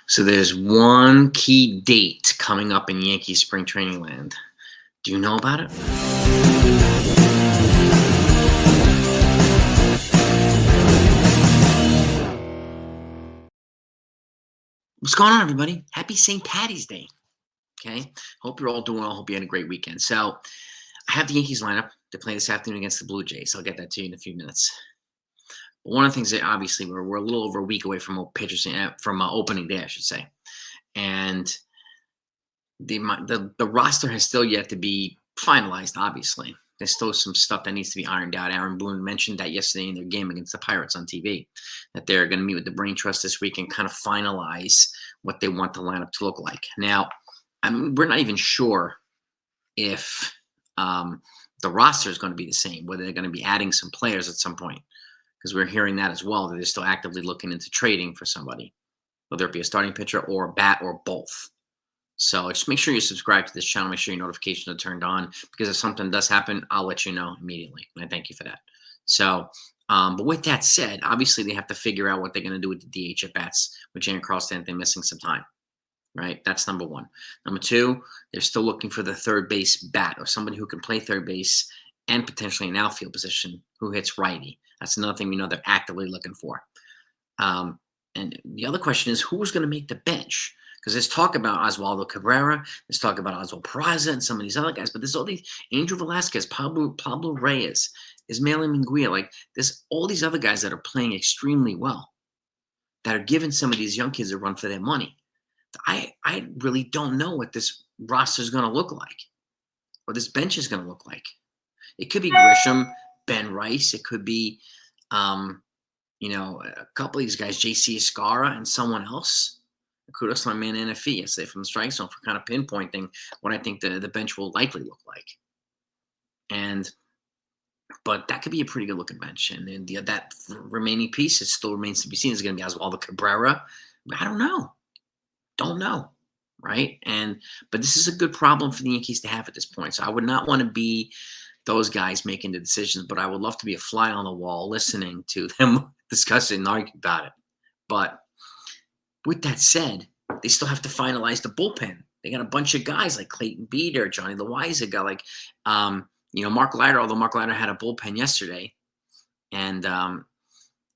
So there's one key date coming up in Yankee spring training land. Do you know about it? What's going on, everybody? Happy St. Patty's Day. Okay. Hope you're all doing well. Hope you had a great weekend. So I have the Yankees lineup. They're playing this afternoon against the Blue Jays. I'll get that to you in a few minutes. But one of the things that obviously we're a little over a week away from pitchers from opening day, I should say, and the roster has still yet to be finalized. Obviously, there's still some stuff that needs to be ironed out. Aaron Boone mentioned that yesterday in their game against the Pirates on TV, that they're going to meet with the Brain Trust this week and kind of finalize what they want the lineup to look like. Now, we're not even sure if the roster is going to be the same, whether they're going to be adding some players at some point, because we're hearing that as well, that they're still actively looking into trading for somebody, whether it be a starting pitcher or a bat or both. So just make sure you subscribe to this channel. Make sure your notifications are turned on, because if something does happen, I'll let you know immediately. And I thank you for that. So, but with that said, obviously they have to figure out what they're going to do with the DH at bats, with Jan Carlson, they're missing some time, right? That's number one. Number two, they're still looking for the third base bat, or somebody who can play third base and potentially an outfield position who hits righty. That's another thing we know they're actively looking for. And the other question is, who's going to make the bench? Because there's talk about Oswaldo Cabrera, there's talk about Oswald Peraza and some of these other guys, but there's all these Angel Velasquez, Pablo Reyes, Ismael Minguia. Like, there's all these other guys that are playing extremely well, that are giving some of these young kids a run for their money. I really don't know what this roster is going to look like, or this bench is going to look like. It could be Grisham, Ben Rice. It could be, a couple of these guys, J.C. Escara and someone else. Kudos to my man NFE yesterday from the strike zone for kind of pinpointing what I think the bench will likely look like. But that could be a pretty good looking bench. And then that remaining piece, it still remains to be seen. Is going to be Oswaldo Cabrera. I don't know. Right. But this is a good problem for the Yankees to have at this point. So I would not want to be those guys making the decisions, but I would love to be a fly on the wall listening to them discuss it and argue about it. But with that said, they still have to finalize the bullpen. They got a bunch of guys like Clayton Beeter, Johnny Loaiza, got like, Mark Leiter, although Mark Leiter had a bullpen yesterday. And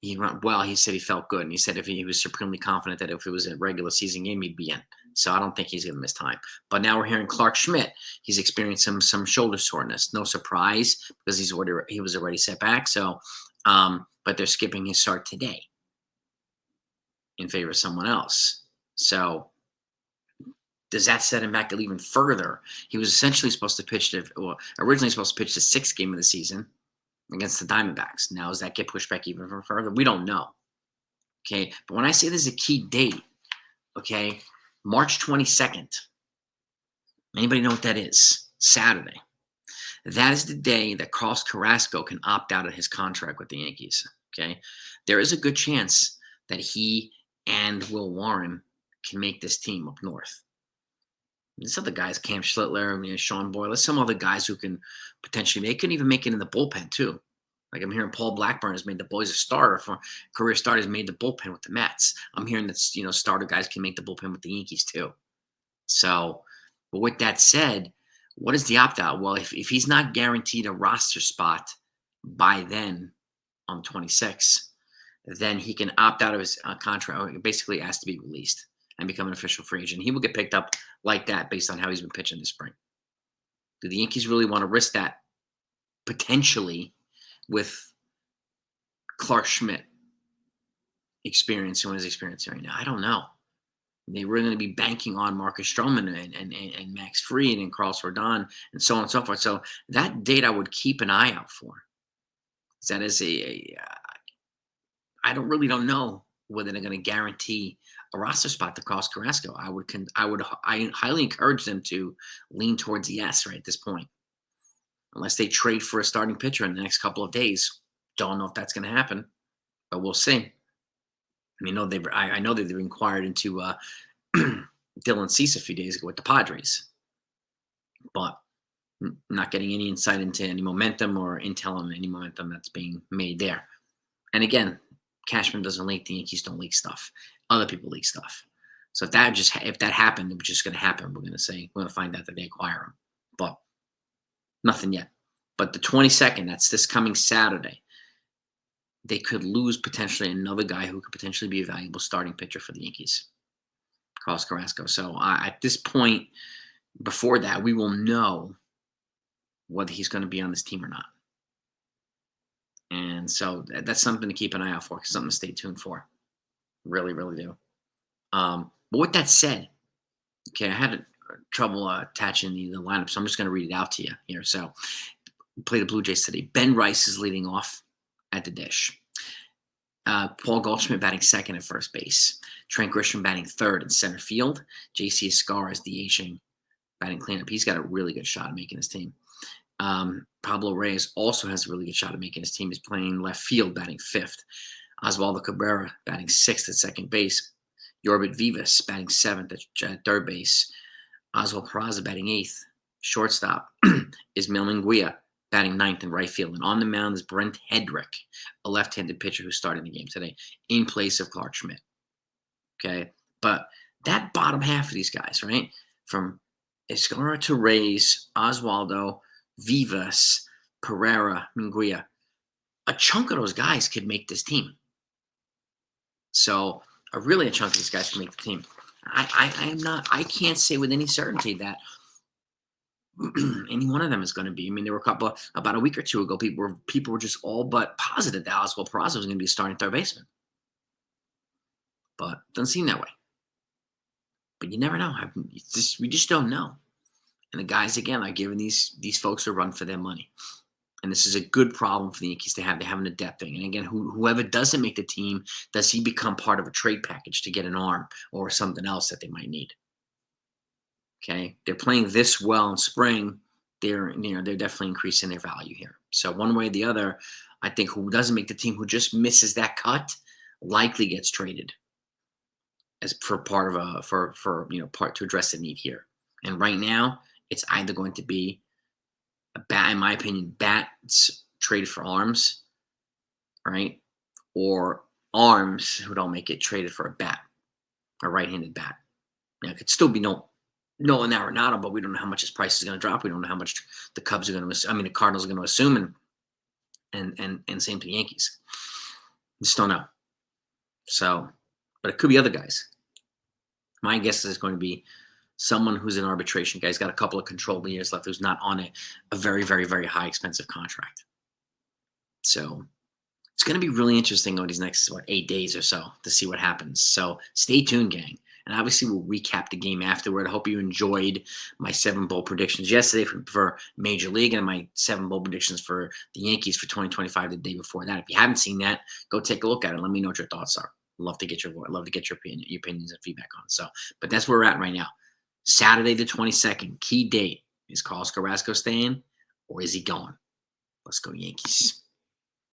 he went well. He said he felt good. And he said if he was supremely confident that if it was a regular season game, he'd be in. So I don't think he's going to miss time. But now we're hearing Clark Schmidt. He's experienced some shoulder soreness. No surprise, because he was already set back. So, but they're skipping his start today in favor of someone else. So does that set him back even further? He was essentially originally supposed to pitch the sixth game of the season against the Diamondbacks. Now, does that get pushed back even further? We don't know. Okay. But when I say there's a key date, okay, March 22nd, anybody know what that is? Saturday. That is the day that Carlos Carrasco can opt out of his contract with the Yankees. Okay. There is a good chance that he and Will Warren can make this team up north. There's other guys, Cam Schlittler, Sean Boyle. There's some other guys who can potentially they can even make it in the bullpen too. Like I'm hearing Paul Blackburn has made the boys a starter for career starter, has made the bullpen with the Mets. I'm hearing that starter guys can make the bullpen with the Yankees too. So, but with that said, what is the opt out? Well, if he's not guaranteed a roster spot by then on the 26th, then he can opt out of his contract. Basically, has to be released and become an official free agent. He will get picked up like that based on how he's been pitching this spring. Do the Yankees really want to risk that potentially with Clark Schmidt experiencing what he's experiencing right now? I don't know. They were going to be banking on Marcus Stroman and Max Fried and Carlos Rodon and so on and so forth. So that date I would keep an eye out for. That is I don't know whether they're going to guarantee a roster spot to Carlos Carrasco. I highly encourage them to lean towards yes right at this point, unless they trade for a starting pitcher in the next couple of days. Don't know if that's going to happen, but we'll see. I know that they've inquired into Dylan Cease a few days ago with the Padres, but not getting any insight into any momentum or intel on any momentum that's being made there. And again, Cashman doesn't leak. The Yankees don't leak stuff. Other people leak stuff. So if that happened, it was just going to happen. We're going to find out that they acquire him, but nothing yet. But the 22nd, that's this coming Saturday, they could lose potentially another guy who could potentially be a valuable starting pitcher for the Yankees, Carlos Carrasco. So at this point, before that, we will know whether he's going to be on this team or not. And so that's something to keep an eye out for, something to stay tuned for. Really, really do. But with that said, okay, I had trouble attaching the lineup, so I'm just going to read it out to you here. So, we play the Blue Jays today. Ben Rice is leading off at the dish. Paul Goldschmidt batting second at first base. Trent Grisham batting third in center field. JC Escar is DHing, batting cleanup. He's got a really good shot at making his team. Pablo Reyes also has a really good shot at making his team. He's playing left field, batting fifth. Oswaldo Cabrera batting sixth at second base. Yorbit Vivas batting seventh at third base. Oswald Peraza batting eighth. Shortstop is Melmanguia batting ninth in right field. And on the mound is Brent Hedrick, a left-handed pitcher who's starting the game today in place of Clark Schmidt. Okay? But that bottom half of these guys, right? From Escara to Reyes, Oswaldo, Vivas, Pereira, Minguia, a chunk of those guys could make this team. So a chunk of these guys can make the team. I can't say with any certainty that any one of them is going to be. I mean, there were about a week or two ago, people were just all but positive that Oswald Peraza was going to be a starting third baseman. But it doesn't seem that way. But you never know. We just don't know. And the guys, again, are giving these folks a run for their money. And this is a good problem for the Yankees to have. They have an adept thing. And again, whoever doesn't make the team, does he become part of a trade package to get an arm or something else that they might need? Okay, they're playing this well in spring. They're definitely increasing their value here. So one way or the other, I think who doesn't make the team, who just misses that cut, likely gets traded as for part of part to address the need here. And right now, it's either going to be a bat, in my opinion, bats traded for arms, right? Or arms who don't make it traded for a bat, a right-handed bat. Now, it could still be Nolan Arenado, but we don't know how much his price is going to drop. We don't know how much the Cubs are going to. The Cardinals are going to assume, and same to the Yankees. Just don't know. So, but it could be other guys. My guess is it's going to be someone who's in arbitration. Guy's got a couple of controllable years left, who's not on a very, very, very high expensive contract. So it's going to be really interesting over these next 8 days or so to see what happens. So stay tuned, gang. And obviously, we'll recap the game afterward. I hope you enjoyed my 7 bowl predictions yesterday for Major League and my 7 bowl predictions for the Yankees for 2025 the day before that. If you haven't seen that, go take a look at it. Let me know what your thoughts are. I'd love to get your opinions and feedback on it. So, but that's where we're at right now. Saturday the 22nd, key date. Is Carlos Carrasco staying or is he going? Let's go Yankees.